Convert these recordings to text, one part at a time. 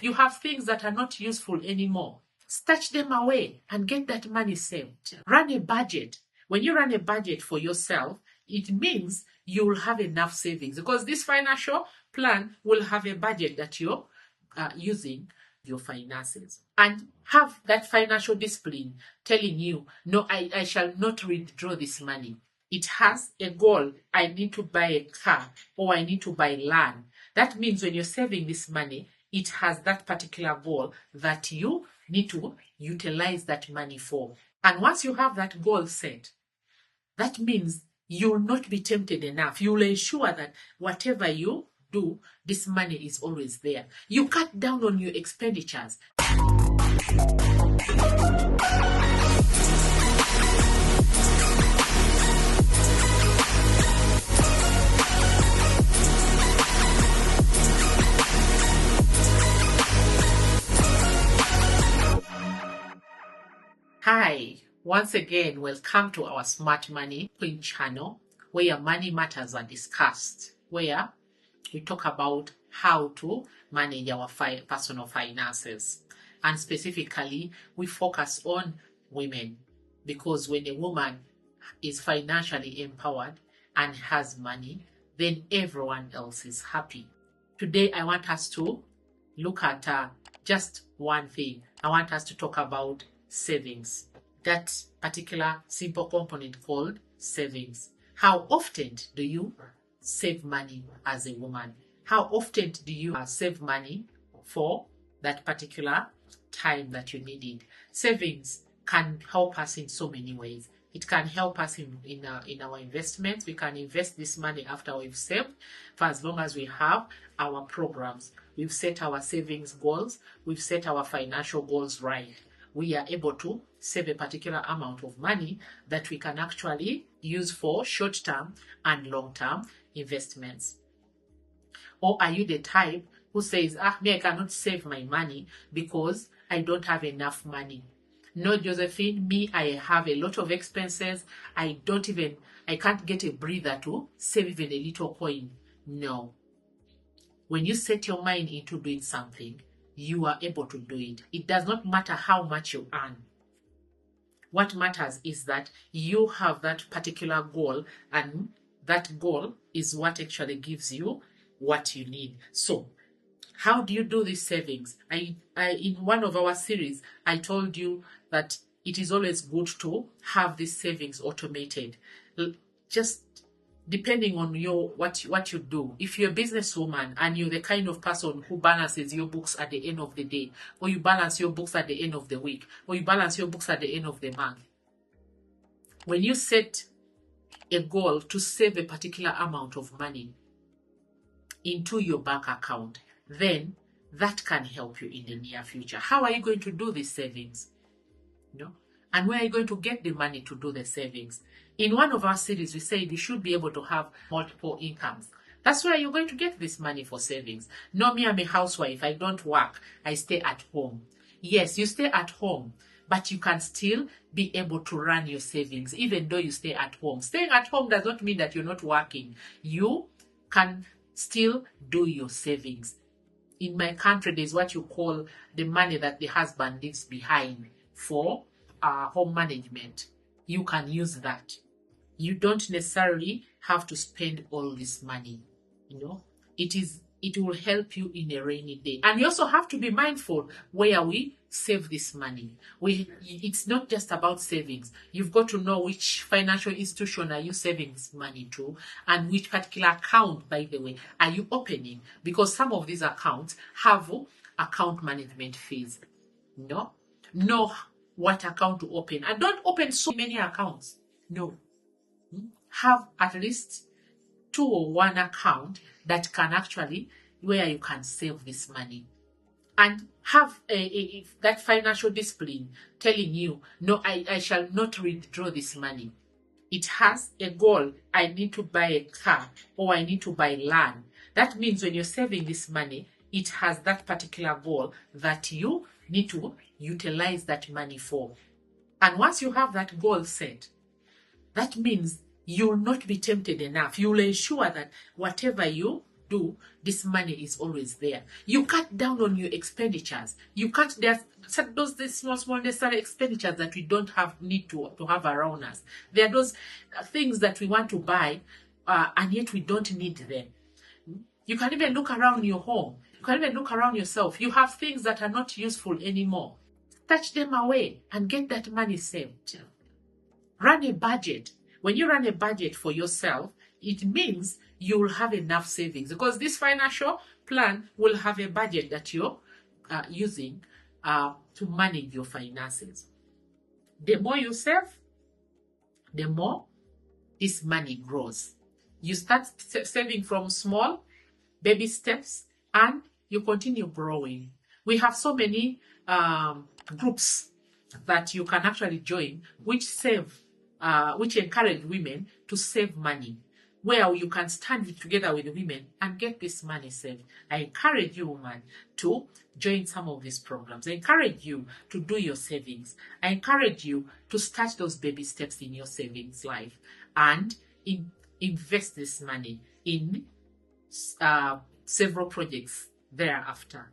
You have things that are not useful anymore. Stash them away and get that money saved. Run a budget. When you run a budget for yourself, it means you will have enough savings, because this financial plan will have a budget that you're using your finances, and have that financial discipline telling you, no, I shall not withdraw this money. It has a goal. I need to buy a car, or I need to buy land. That means when you're saving this money, it has that particular goal that you need to utilize that money for. And once you have that goal set, that means you'll not be tempted enough. You'll ensure that whatever you do, this money is always there. You cut down on your expenditures. Hi, once again, welcome to our Smart Money Queen channel, where money matters are discussed, where we talk about how to manage our personal finances. And specifically, we focus on women, because when a woman is financially empowered and has money, then everyone else is happy. Today, I want us to look at just one thing. I want us to talk about savings. That particular simple component called savings. How often do you save money as a woman? How often do you save money for that particular time that you need it? Savings can help us in so many ways. It can help us in our investments. We can invest this money after we've saved, for as long as we have our programs. We've set our savings goals. We've set our financial goals right. We are able to save a particular amount of money that we can actually use for short-term and long-term investments. Or are you the type who says, me, I cannot save my money because I don't have enough money? No, Josephine, me, I have a lot of expenses. I can't get a breather to save even a little coin. No. When you set your mind into doing something, you are able to do it. It does not matter how much you earn. What matters is that you have that particular goal, and that goal is what actually gives you what you need. So, how do you do these savings? In one of our series, I told you that it is always good to have these savings automated. Just depending on what you do. If you're a businesswoman and you're the kind of person who balances your books at the end of the day, or you balance your books at the end of the week, or you balance your books at the end of the month, when you set a goal to save a particular amount of money into your bank account, then that can help you in the near future. How are you going to do these savings? And where are you going to get the money to do the savings? In one of our series, we said you should be able to have multiple incomes. That's where you're going to get this money for savings. No, me, I'm a housewife. I don't work. I stay at home. Yes, you stay at home, but you can still be able to run your savings even though you stay at home. Staying at home does not mean that you're not working. You can still do your savings. In my country, there's what you call the money that the husband leaves behind for home management. You can use that. You don't necessarily have to spend all this money. It will help you in a rainy day. And you also have to be mindful where we save this money. It's not just about savings. You've got to know which financial institution are you saving this money to, and which particular account, by the way, are you opening, because some of these accounts have account management fees. Know what account to open, and don't open so many accounts. No. Have at least 2 or 1 account that can actually, where you can save this money, and have that financial discipline telling you, no, I shall not withdraw this money. It has a goal. I need to buy a car, or I need to buy land. That means when you're saving this money, it has that particular goal that you need to utilize that money for. And once you have that goal set, that means you'll not be tempted enough. You'll ensure that whatever you do, this money is always there. You cut down on your expenditures. You cut those small necessary expenditures that we don't need to have around us. There are those things that we want to buy, and yet we don't need them. You can even look around your home. You can even look around yourself. You have things that are not useful anymore. Touch them away and get that money saved. Run a budget. When you run a budget for yourself, it means you will have enough savings, because this financial plan will have a budget that you're using to manage your finances. The more you save, the more this money grows. You start saving from small baby steps and you continue growing. We have so many groups that you can actually join which encourage women to save money, where you can stand together with the women and get this money saved. I encourage you, woman, to join some of these programs. I encourage you to do your savings. I encourage you to start those baby steps in your savings life and invest this money in several projects thereafter.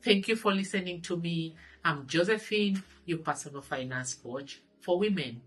Thank you for listening to me. I'm Josephine, your personal finance coach for women